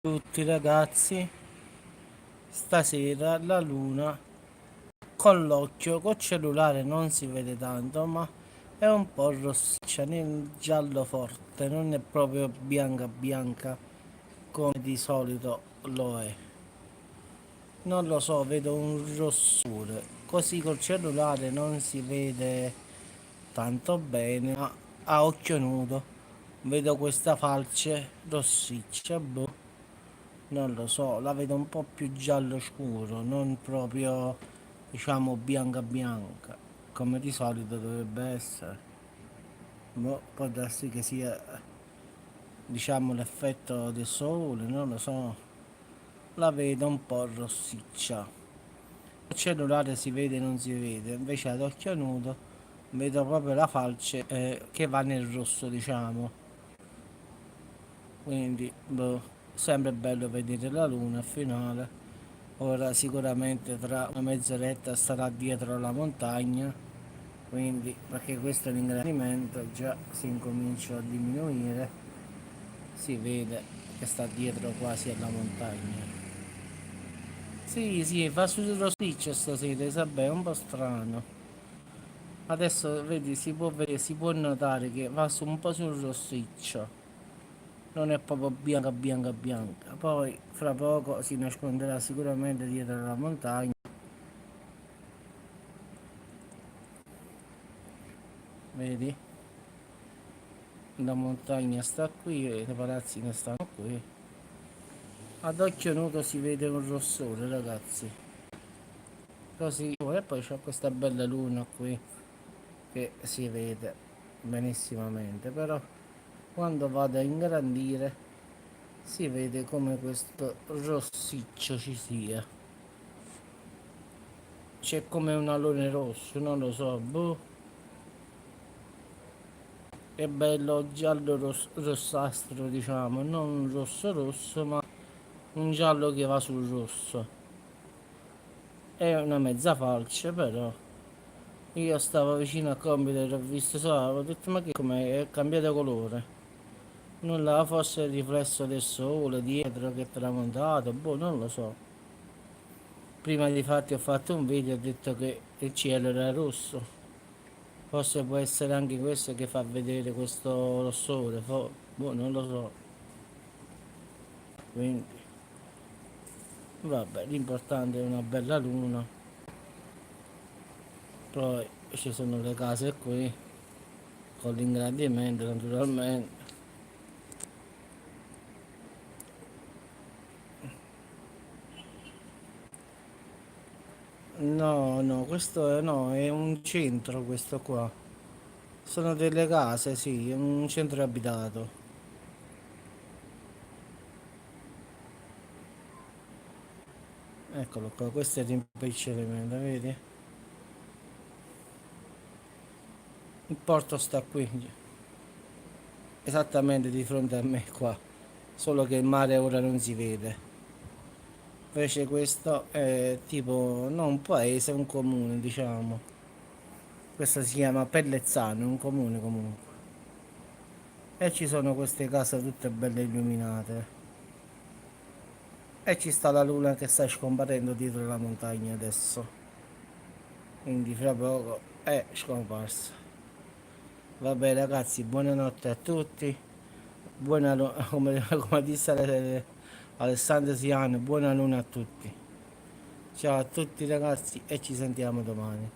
Tutti ragazzi, stasera la luna con l'occhio, col cellulare non si vede tanto, ma è un po' rossiccia nel giallo forte, non è proprio bianca bianca come di solito lo è. Non lo so, vedo un rossore, così col cellulare non si vede tanto bene, ma a occhio nudo vedo questa falce rossiccia, boh. Non lo so, la vedo un po' più giallo scuro, non proprio, diciamo, bianca bianca, come di solito dovrebbe essere. Boh, può darsi che sia, diciamo, l'effetto del sole, non lo so. La vedo un po' rossiccia. Il cellulare si vede e non si vede, invece ad occhio nudo vedo proprio la falce che va nel rosso, diciamo. Quindi, boh, sempre bello vedere la luna finale. Ora sicuramente tra una mezz'oretta starà dietro la montagna, quindi perché questo è l'ingrandimento, già si incomincia a diminuire, si vede che sta dietro quasi alla montagna. Sì, sì, va sul rossiccio stasera, vabbè, è un po' strano. Adesso vedi, si può vedere, si può notare che va un po' sul rossiccio. Non è proprio bianca bianca bianca. Poi fra poco si nasconderà sicuramente dietro la montagna. Vedi? La montagna sta qui e i palazzi ne stanno qui. Ad occhio nudo si vede un rossore, ragazzi. Così. E poi c'è questa bella luna qui che si vede benissimamente. Però quando vado a ingrandire si vede come questo rossiccio ci sia. C'è come un alone rosso, non lo so, boh. È bello giallo rossastro, diciamo, non un rosso rosso, ma un giallo che va sul rosso. È una mezza falce, però. Io stavo vicino a computer, ho visto solo, ho detto ma che com'è? È cambiato colore. Nulla, forse il riflesso del sole dietro che è tramontato, boh, non lo so. Prima di farti ho fatto un video e ho detto che il cielo era rosso. Forse può essere anche questo che fa vedere questo rossore, boh, non lo so. Quindi, vabbè, l'importante è una bella luna. Poi ci sono le case qui, con l'ingrandimento naturalmente. No, no, questo è, no, è un centro questo qua. Sono delle case, sì, è un centro abitato. Eccolo qua, questo è l'impiccerimento, vedi? Il porto sta qui, esattamente di fronte a me qua. Solo che il mare ora non si vede. Invece questo è tipo, non un paese, un comune, diciamo. Questo si chiama Pellezzano, un comune comunque. E ci sono queste case tutte belle illuminate. E ci sta la luna che sta scomparendo dietro la montagna adesso. Quindi fra poco è scomparsa. Vabbè ragazzi, buonanotte a tutti. Come disse Alessandro Siano, buona luna a tutti. Ciao a tutti ragazzi e ci sentiamo domani.